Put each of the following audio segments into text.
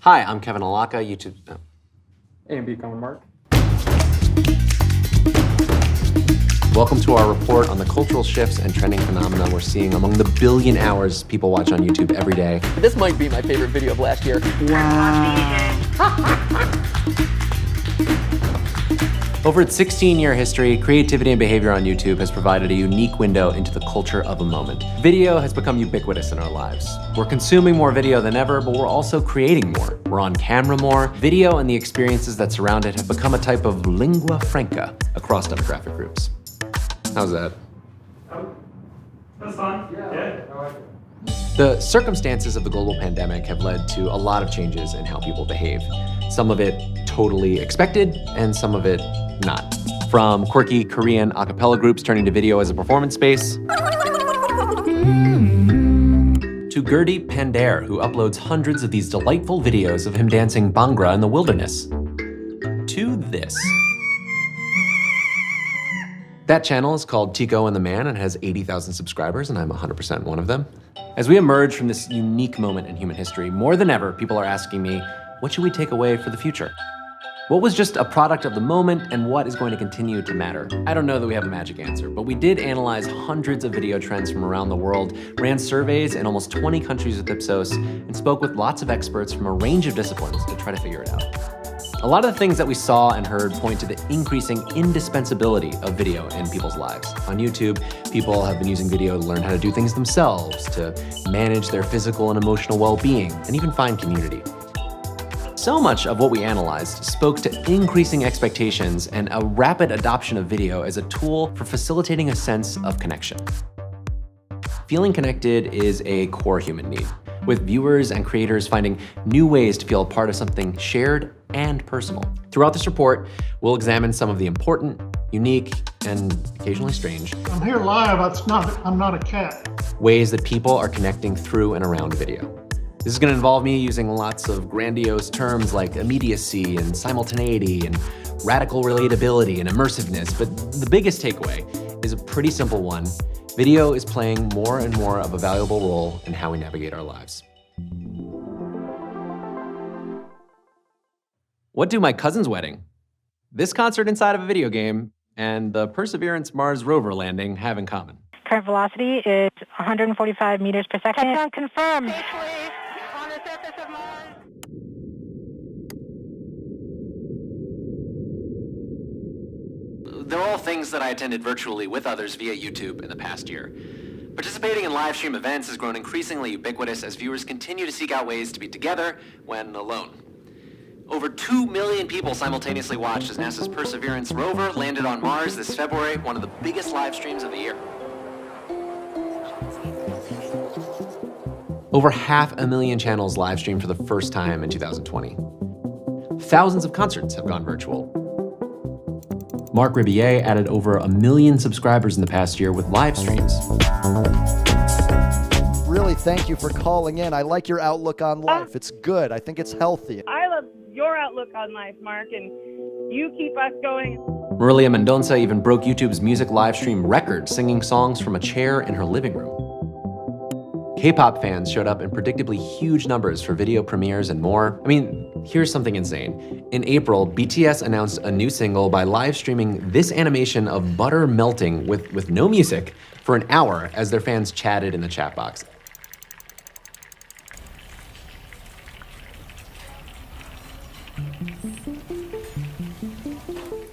Hi, I'm Kevin Allocca, YouTube. A and B common mark. Welcome to our report on the cultural shifts and trending phenomena we're seeing among the billion hours people watch on YouTube every day. This might be my favorite video of last year. Over its 16-year history, creativity and behavior on YouTube has provided a unique window into the culture of a moment. Video has become ubiquitous in our lives. We're consuming more video than ever, but we're also creating more. We're on camera more. Video and the experiences that surround it have become a type of lingua franca across demographic groups. How's that? That's fine. Yeah. I like it. The circumstances of the global pandemic have led to a lot of changes in how people behave. Some of it totally expected, and some of it not. From quirky Korean a cappella groups turning to video as a performance space, to Gertie Pander, who uploads hundreds of these delightful videos of him dancing Bhangra in the wilderness, to this. That channel is called Tico and the Man and has 80,000 subscribers, and I'm 100% one of them. As we emerge from this unique moment in human history, more than ever, people are asking me, what should we take away for the future? What was just a product of the moment, and what is going to continue to matter? I don't know that we have a magic answer, but we did analyze hundreds of video trends from around the world, ran surveys in almost 20 countries with Ipsos, and spoke with lots of experts from a range of disciplines to try to figure it out. A lot of the things that we saw and heard point to the increasing indispensability of video in people's lives. On YouTube, people have been using video to learn how to do things themselves, to manage their physical and emotional well-being, and even find community. So much of what we analyzed spoke to increasing expectations and a rapid adoption of video as a tool for facilitating a sense of connection. Feeling connected is a core human need, with viewers and creators finding new ways to feel a part of something shared and personal. Throughout this report, we'll examine some of the important, unique, and occasionally strange I'm here live. I'm not a cat. ways that people are connecting through and around video. This is going to involve me using lots of grandiose terms like immediacy and simultaneity and radical relatability and immersiveness, but the biggest takeaway is a pretty simple one. Video is playing more and more of a valuable role in how we navigate our lives. What do my cousin's wedding, this concert inside of a video game, and the Perseverance Mars rover landing have in common? Current velocity is 145 meters per second. Touchdown confirmed. They're all things that I attended virtually with others via YouTube in the past year. Participating in live stream events has grown increasingly ubiquitous as viewers continue to seek out ways to be together when alone. Over 2 million people simultaneously watched as NASA's Perseverance rover landed on Mars this February, one of the biggest live streams of the year. Over 500,000 channels live streamed for the first time in 2020. Thousands of concerts have gone virtual. Marc Ribier added over 1 million subscribers in the past year with live streams. Really, thank you for calling in. I like your outlook on life. It's good. I think it's healthy. I love your outlook on life, Mark, and you keep us going. Maria Mendonça even broke YouTube's music live stream record, singing songs from a chair in her living room. K-pop fans showed up in predictably huge numbers for video premieres and more. I mean, here's something insane. In April, BTS announced a new single by live streaming this animation of butter melting with no music for an hour as their fans chatted in the chat box.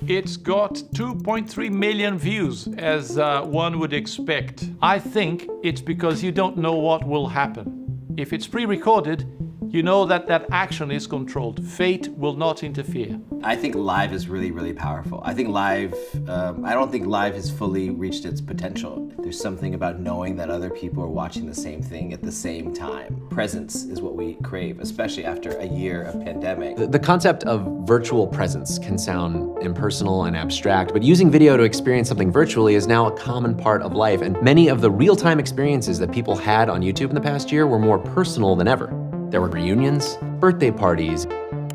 It's got 2.3 million views, as one would expect. I think it's because you don't know what will happen. If it's pre-recorded, you know that that action is controlled. Fate will not interfere. I think live is really, really powerful. I think live, I don't think live has fully reached its potential. There's something about knowing that other people are watching the same thing at the same time. Presence is what we crave, especially after a year of pandemic. The concept of virtual presence can sound impersonal and abstract, but using video to experience something virtually is now a common part of life, and many of the real-time experiences that people had on YouTube in the past year were more personal than ever. There were reunions, birthday parties,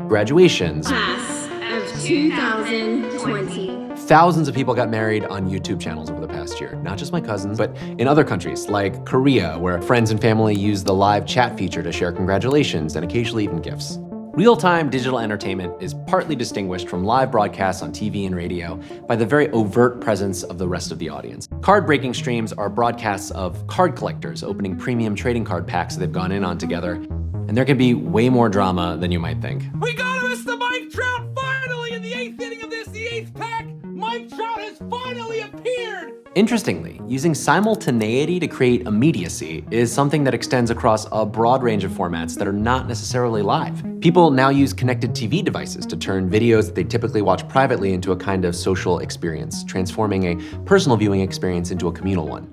graduations. Class of 2020. Thousands of people got married on YouTube channels over the past year. Not just my cousins, but in other countries like Korea, where friends and family use the live chat feature to share congratulations and occasionally even gifts. Real-time digital entertainment is partly distinguished from live broadcasts on TV and radio by the very overt presence of the rest of the audience. Card-breaking streams are broadcasts of card collectors opening premium trading card packs that they've gone in on together, and there can be way more drama than you might think. We got Mr. Mike Trout finally in the 8th inning of this, the 8th pack. Mike Trout has finally appeared. Interestingly, using simultaneity to create immediacy is something that extends across a broad range of formats that are not necessarily live. People now use connected TV devices to turn videos that they typically watch privately into a kind of social experience, transforming a personal viewing experience into a communal one.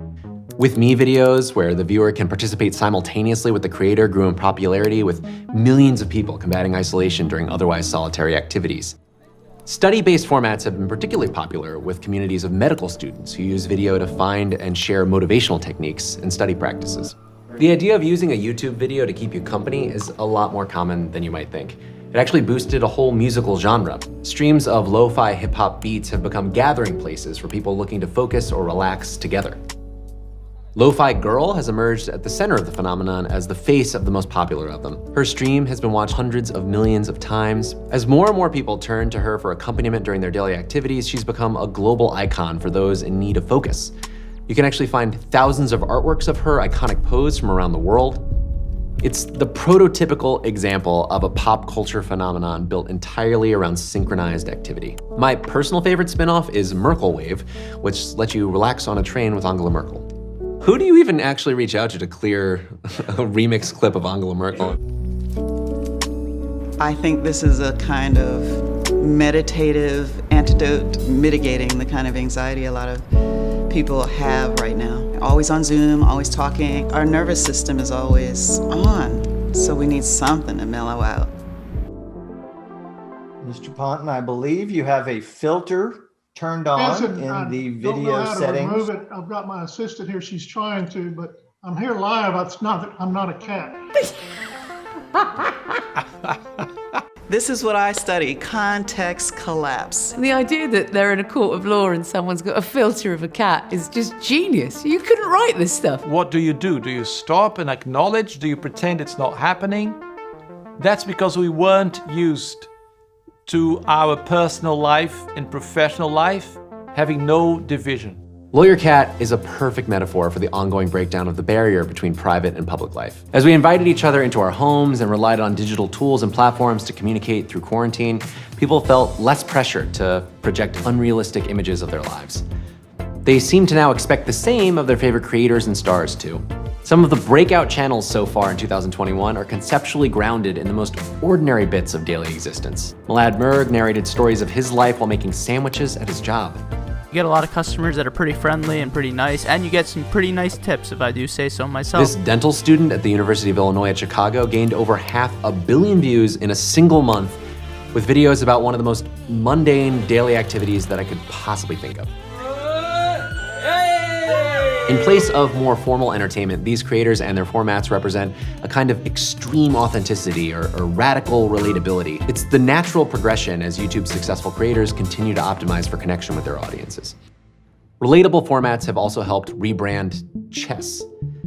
With Me videos, where the viewer can participate simultaneously with the creator, grew in popularity with millions of people combating isolation during otherwise solitary activities. Study-based formats have been particularly popular with communities of medical students who use video to find and share motivational techniques and study practices. The idea of using a YouTube video to keep you company is a lot more common than you might think. It actually boosted a whole musical genre. Streams of lo-fi hip-hop beats have become gathering places for people looking to focus or relax together. Lo-Fi Girl has emerged at the center of the phenomenon as the face of the most popular of them. Her stream has been watched hundreds of millions of times. As more and more people turn to her for accompaniment during their daily activities, she's become a global icon for those in need of focus. You can actually find thousands of artworks of her iconic pose from around the world. It's the prototypical example of a pop culture phenomenon built entirely around synchronized activity. My personal favorite spin-off is Merkel Wave, which lets you relax on a train with Angela Merkel. Who do you even actually reach out to clear a remix clip of Angela Merkel? I think this is a kind of meditative antidote mitigating the kind of anxiety a lot of people have right now. Always on Zoom, always talking. Our nervous system is always on, so we need something to mellow out. Mr. Ponton, I believe you have a filter turned on in the video settings. Remove it. I've got my assistant here. She's trying to, but I'm here live. I'm not a cat. This is what I study, context collapse. The idea that they're in a court of law and someone's got a filter of a cat is just genius. You couldn't write this stuff. What do? Do you stop and acknowledge? Do you pretend it's not happening? That's because we weren't used to our personal life and professional life having no division. Lawyer Cat is a perfect metaphor for the ongoing breakdown of the barrier between private and public life. As we invited each other into our homes and relied on digital tools and platforms to communicate through quarantine, people felt less pressure to project unrealistic images of their lives. They seem to now expect the same of their favorite creators and stars too. Some of the breakout channels so far in 2021 are conceptually grounded in the most ordinary bits of daily existence. Malad Merg narrated stories of his life while making sandwiches at his job. You get a lot of customers that are pretty friendly and pretty nice, and you get some pretty nice tips, if I do say so myself. This dental student at the University of Illinois at Chicago gained over 500 million views in a single month with videos about one of the most mundane daily activities that I could possibly think of. In place of more formal entertainment, these creators and their formats represent a kind of extreme authenticity or radical relatability. It's the natural progression as YouTube's successful creators continue to optimize for connection with their audiences. Relatable formats have also helped rebrand chess.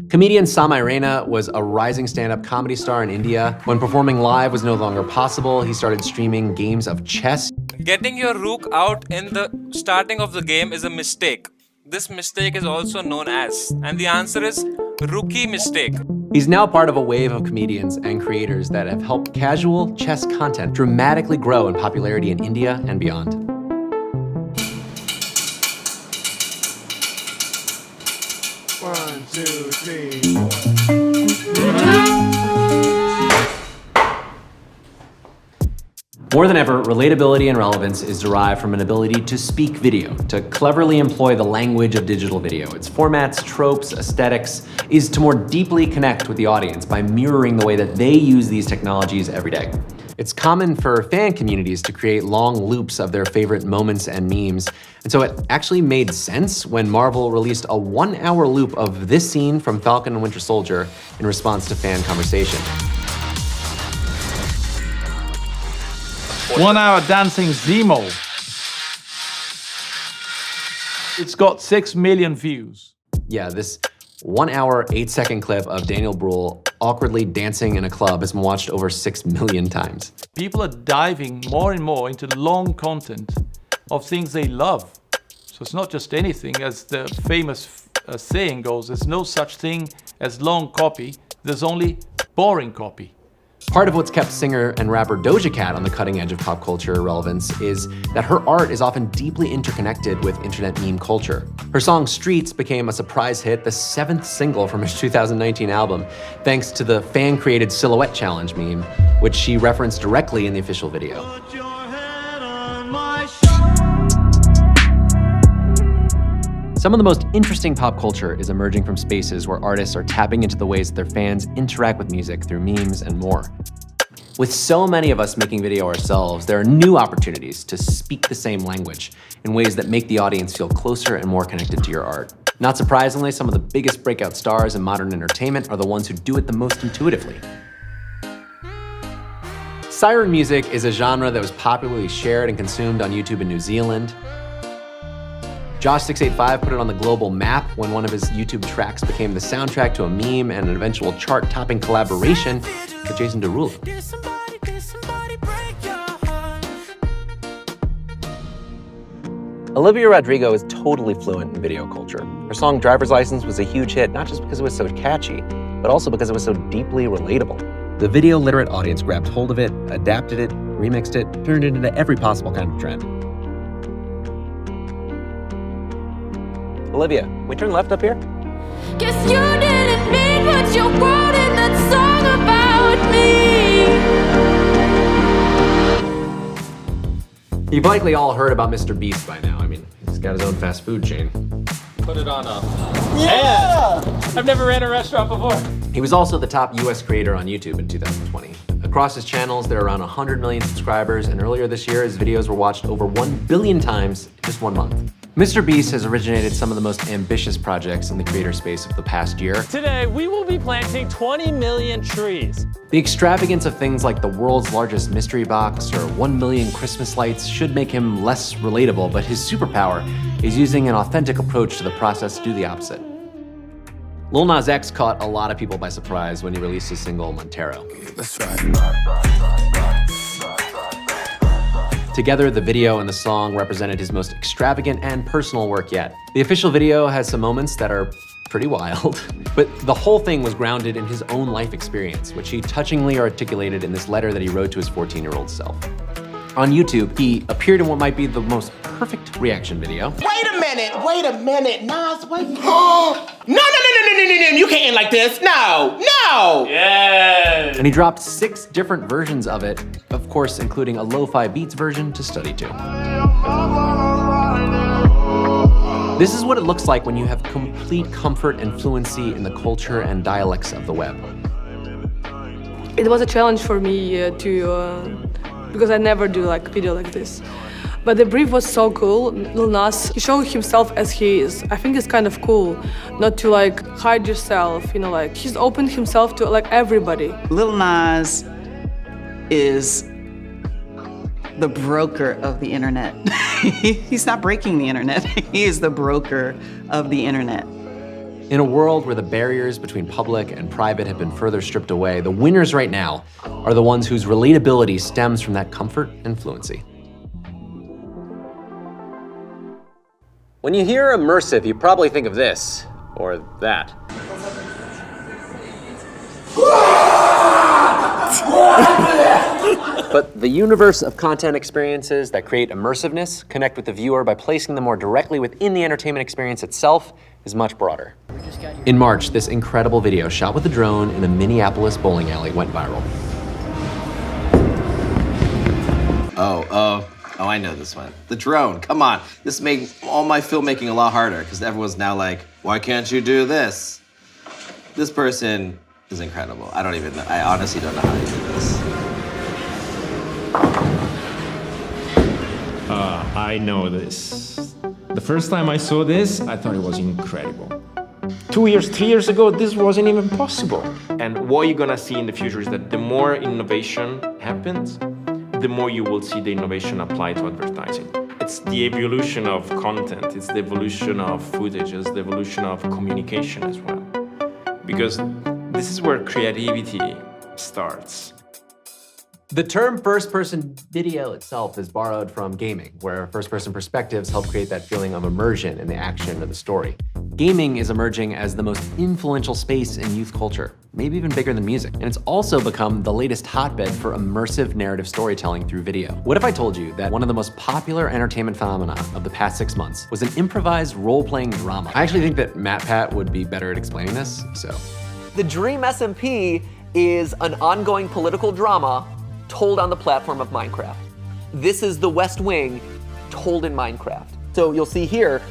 Comedian Samay Raina was a rising stand-up comedy star in India. When performing live was no longer possible, he started streaming games of chess. Getting your rook out in the starting of the game is a mistake. This mistake is also known as, and the answer is rookie mistake. He's now part of a wave of comedians and creators that have helped casual chess content dramatically grow in popularity in India and beyond. One, two, three, four. More than ever, relatability and relevance is derived from an ability to speak video, to cleverly employ the language of digital video. Its formats, tropes, aesthetics is to more deeply connect with the audience by mirroring the way that they use these technologies every day. It's common for fan communities to create long loops of their favorite moments and memes. And so it actually made sense when Marvel released a 1-hour loop of this scene from Falcon and Winter Soldier in response to fan conversation. 1 hour dancing Zemo. It's got 6 million views. Yeah, this 1 hour, 8-second clip of Daniel Bruhl awkwardly dancing in a club has been watched over 6 million times. People are diving more and more into long content of things they love. So it's not just anything, as the famous saying goes, there's no such thing as long copy, there's only boring copy. Part of what's kept singer and rapper Doja Cat on the cutting edge of pop culture relevance is that her art is often deeply interconnected with internet meme culture. Her song Streets became a surprise hit, the 7th single from her 2019 album, thanks to the fan-created Silhouette Challenge meme, which she referenced directly in the official video. Some of the most interesting pop culture is emerging from spaces where artists are tapping into the ways that their fans interact with music through memes and more. With so many of us making video ourselves, there are new opportunities to speak the same language in ways that make the audience feel closer and more connected to your art. Not surprisingly, some of the biggest breakout stars in modern entertainment are the ones who do it the most intuitively. Siren music is a genre that was popularly shared and consumed on YouTube in New Zealand. Josh685 put it on the global map when one of his YouTube tracks became the soundtrack to a meme and an eventual chart-topping collaboration with Jason Derulo. Olivia Rodrigo is totally fluent in video culture. Her song Driver's License was a huge hit, not just because it was so catchy, but also because it was so deeply relatable. The video literate audience grabbed hold of it, adapted it, remixed it, turned it into every possible kind of trend. Olivia, we turn left up here? Guess you didn't mean what you wrote in that song about me. You've likely all heard about Mr. Beast by now. I mean, he's got his own fast food chain. Put it on up. Yeah! I've never ran a restaurant before. He was also the top US creator on YouTube in 2020. Across his channels, there are around 100 million subscribers, and earlier this year, his videos were watched over 1 billion times in just 1 month. Mr. Beast has originated some of the most ambitious projects in the creator space of the past year. Today, we will be planting 20 million trees. The extravagance of things like the world's largest mystery box or 1 million Christmas lights should make him less relatable, but his superpower is using an authentic approach to the process to do the opposite. Lil Nas X caught a lot of people by surprise when he released his single, Montero. That's right. Together, the video and the song represented his most extravagant and personal work yet. The official video has some moments that are pretty wild, but the whole thing was grounded in his own life experience, which he touchingly articulated in this letter that he wrote to his 14-year-old self. On YouTube, he appeared in what might be the most perfect reaction video. Wait a minute, Nas, wait. No, you can't end like this, no! Yes! And he dropped 6 different versions of it, of course, including a lo-fi beats version to study to. This is what it looks like when you have complete comfort and fluency in the culture and dialects of the web. It was a challenge for me because I never do like video like this. But the brief was so cool. Lil Nas, he showed himself as he is. I think it's kind of cool, not to like hide yourself, you know, like he's opened himself to like everybody. Lil Nas is the broker of the internet. He's not breaking the internet. He is the broker of the internet. In a world where the barriers between public and private have been further stripped away, the winners right now are the ones whose relatability stems from that comfort and fluency. When you hear immersive, you probably think of this, or that. But the universe of content experiences that create immersiveness connect with the viewer by placing them more directly within the entertainment experience itself is much broader. In March, this incredible video shot with a drone in a Minneapolis bowling alley went viral. Oh, I know this one. The drone, come on. This made all my filmmaking a lot harder because everyone's now like, why can't you do this? This person is incredible. I don't even know. I honestly don't know how to do this. I know this. The first time I saw this, I thought it was incredible. 2 years, 3 years ago, this wasn't even possible. And what you're gonna see in the future is that the more innovation happens, the more you will see the innovation applied to advertising. It's the evolution of content, it's the evolution of footage, it's the evolution of communication as well. Because this is where creativity starts. The term first-person video itself is borrowed from gaming, where first-person perspectives help create that feeling of immersion in the action of the story. Gaming is emerging as the most influential space in youth culture, maybe even bigger than music. And it's also become the latest hotbed for immersive narrative storytelling through video. What if I told you that one of the most popular entertainment phenomena of the past 6 months was an improvised role-playing drama? I actually think that MatPat would be better at explaining this, so. The Dream SMP is an ongoing political drama told on the platform of Minecraft. This is the West Wing told in Minecraft. So you'll see here,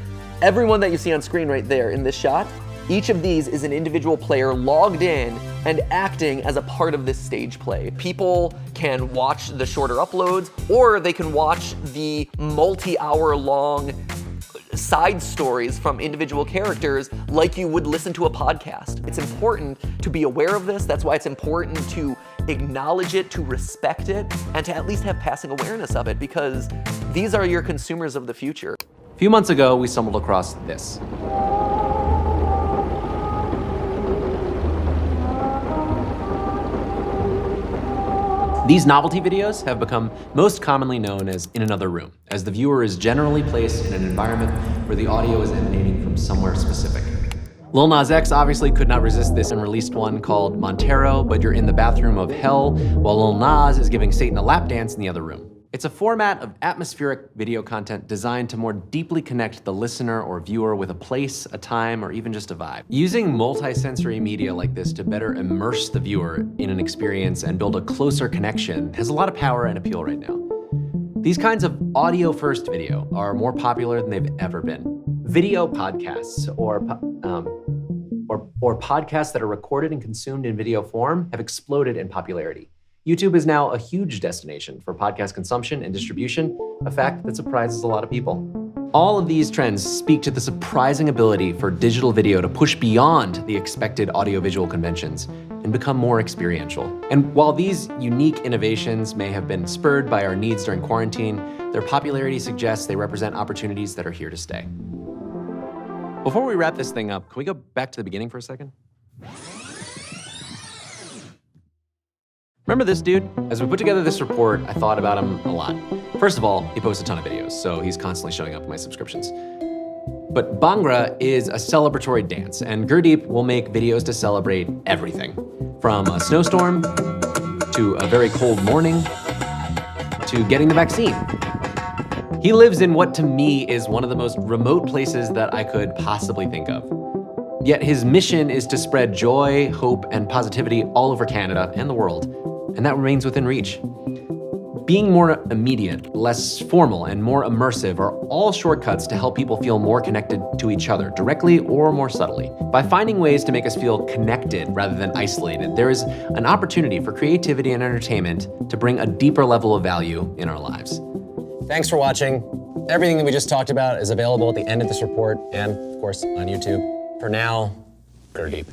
everyone that you see on screen right there in this shot, each of these is an individual player logged in and acting as a part of this stage play. People can watch the shorter uploads, or they can watch the multi-hour long side stories from individual characters like you would listen to a podcast. It's important to be aware of this. That's why it's important to acknowledge it, to respect it, and to at least have passing awareness of it, because these are your consumers of the future. A few months ago, we stumbled across this. These novelty videos have become most commonly known as in another room, as the viewer is generally placed in an environment where the audio is emanating from somewhere specific. Lil Nas X obviously could not resist this and released one called Montero, but you're in the bathroom of hell while Lil Nas is giving Satan a lap dance in the other room. It's a format of atmospheric video content designed to more deeply connect the listener or viewer with a place, a time, or even just a vibe. Using multi-sensory media like this to better immerse the viewer in an experience and build a closer connection has a lot of power and appeal right now. These kinds of audio-first video are more popular than they've ever been. Video podcasts or podcasts that are recorded and consumed in video form have exploded in popularity. YouTube is now a huge destination for podcast consumption and distribution, a fact that surprises a lot of people. All of these trends speak to the surprising ability for digital video to push beyond the expected audiovisual conventions and become more experiential. And while these unique innovations may have been spurred by our needs during quarantine, their popularity suggests they represent opportunities that are here to stay. Before we wrap this thing up, can we go back to the beginning for a second? Remember this dude? As we put together this report, I thought about him a lot. First of all, he posts a ton of videos, so he's constantly showing up in my subscriptions. But Bhangra is a celebratory dance, and Gurdeep will make videos to celebrate everything. From a snowstorm, to a very cold morning, to getting the vaccine. He lives in what to me is one of the most remote places that I could possibly think of. Yet his mission is to spread joy, hope, and positivity all over Canada and the world. And that remains within reach. Being more immediate, less formal, and more immersive are all shortcuts to help people feel more connected to each other, directly or more subtly. By finding ways to make us feel connected rather than isolated, there is an opportunity for creativity and entertainment to bring a deeper level of value in our lives. Thanks for watching. Everything that we just talked about is available at the end of this report and, of course, on YouTube. For now, Gurdeep.